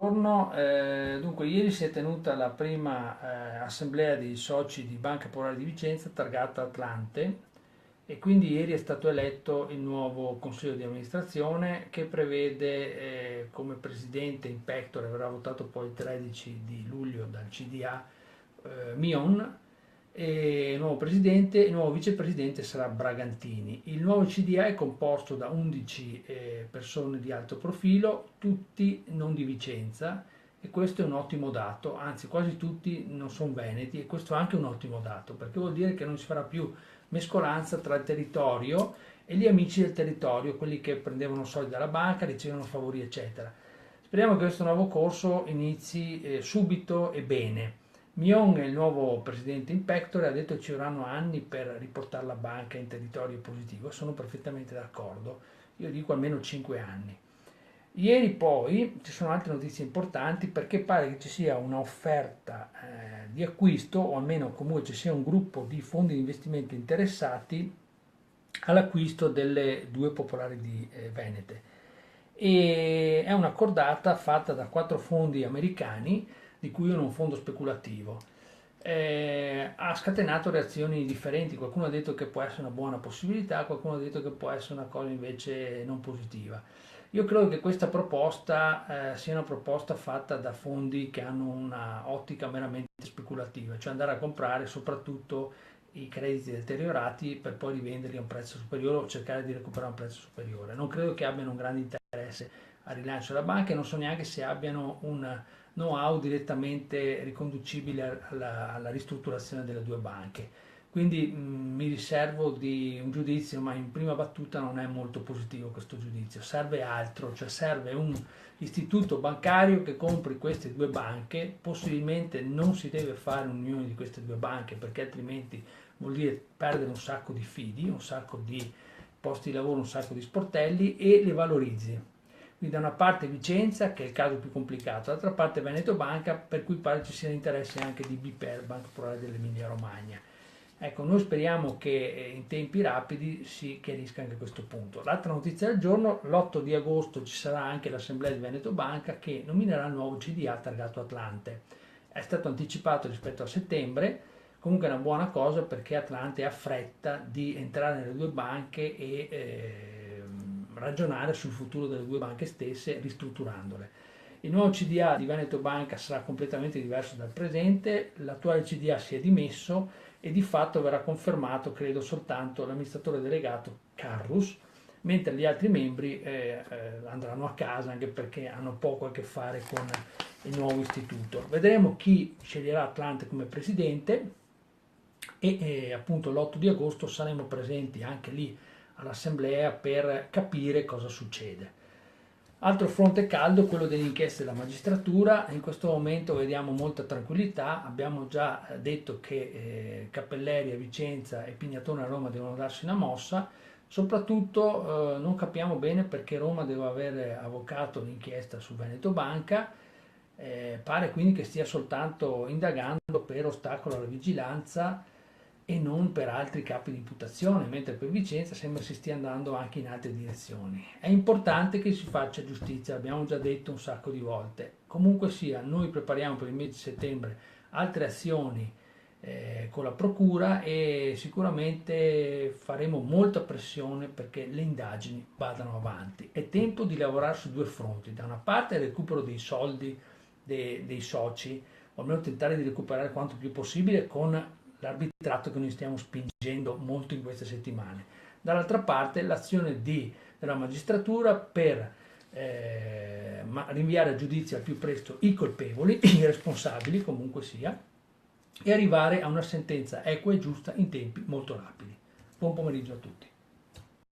Buongiorno, dunque ieri si è tenuta la prima assemblea dei soci di Banca Popolare di Vicenza, targata Atlante, e quindi ieri è stato eletto il nuovo consiglio di amministrazione che prevede come presidente in pectore, verrà votato poi il 13 di luglio dal CDA, Mion, e il nuovo presidente, il nuovo vicepresidente sarà Bragantini. Il nuovo CDA è composto da 11 persone di alto profilo, tutti non di Vicenza, e questo è un ottimo dato, anzi quasi tutti non sono veneti, e questo è anche un ottimo dato, perché vuol dire che non si farà più mescolanza tra il territorio e gli amici del territorio, quelli che prendevano soldi dalla banca, ricevono favori, eccetera. Speriamo che questo nuovo corso inizi subito e bene. Myong, il nuovo presidente in pectore, ha detto che ci vorranno anni per riportare la banca in territorio positivo. Sono perfettamente d'accordo. Io dico almeno 5 anni. Ieri poi ci sono altre notizie importanti perché pare che ci sia un'offerta di acquisto, o almeno comunque ci sia un gruppo di fondi di investimento interessati all'acquisto delle due popolari di Venete. E è una cordata fatta da 4 fondi americani, di cui uno è un fondo speculativo. Ha scatenato reazioni differenti, qualcuno ha detto che può essere una buona possibilità, qualcuno ha detto che può essere una cosa invece non positiva. Io credo che questa proposta sia una proposta fatta da fondi che hanno una ottica meramente speculativa, cioè andare a comprare soprattutto i crediti deteriorati per poi rivenderli a un prezzo superiore o cercare di recuperare un prezzo superiore. Non credo che abbiano un grande interesse al rilancio della banca e non so neanche se abbiano un know-how direttamente riconducibile alla ristrutturazione delle due banche. Quindi mi riservo di un giudizio, ma in prima battuta non è molto positivo questo giudizio. Serve altro, cioè serve un istituto bancario che compri queste due banche. Possibilmente non si deve fare un'unione di queste due banche perché altrimenti vuol dire perdere un sacco di fidi, un sacco di posti di lavoro, un sacco di sportelli, e le valorizzi. Quindi da una parte Vicenza, che è il caso più complicato, dall'altra parte Veneto Banca, per cui pare ci siano interessi anche di BPER, Banca Popolare dell'Emilia Romagna. Ecco, noi speriamo che in tempi rapidi si chiarisca anche questo punto. L'altra notizia del giorno: l'8 di agosto ci sarà anche l'assemblea di Veneto Banca che nominerà il nuovo CDA targato Atlante. È stato anticipato rispetto a settembre, comunque è una buona cosa perché Atlante ha fretta di entrare nelle due banche e ragionare sul futuro delle due banche stesse, ristrutturandole. Il nuovo CDA di Veneto Banca sarà completamente diverso dal presente, l'attuale CDA si è dimesso e di fatto verrà confermato, credo, soltanto l'amministratore delegato Carrus, mentre gli altri membri andranno a casa anche perché hanno poco a che fare con il nuovo istituto. Vedremo chi sceglierà Atlante come presidente e appunto l'8 di agosto saremo presenti anche lì all'assemblea per capire cosa succede. Altro fronte caldo è quello delle inchieste della magistratura. In questo momento vediamo molta tranquillità. Abbiamo già detto che Cappelleri a Vicenza e Pignatone a Roma devono darsi una mossa. Soprattutto non capiamo bene perché Roma deve aver avvocato l'inchiesta su Veneto Banca. Pare quindi che stia soltanto indagando per ostacolo alla vigilanza e non per altri capi di imputazione, mentre per Vicenza sembra si stia andando anche in altre direzioni. È importante che si faccia giustizia, l'abbiamo già detto un sacco di volte. Comunque sia, noi prepariamo per il mese di settembre altre azioni con la procura e sicuramente faremo molta pressione perché le indagini vadano avanti. È tempo di lavorare su due fronti: da una parte il recupero dei soldi dei soci, o almeno tentare di recuperare quanto più possibile con l'arbitrato che noi stiamo spingendo molto in queste settimane. Dall'altra parte l'azione della magistratura per rinviare a giudizio al più presto i colpevoli, i responsabili comunque sia, e arrivare a una sentenza equa e giusta in tempi molto rapidi. Buon pomeriggio a tutti.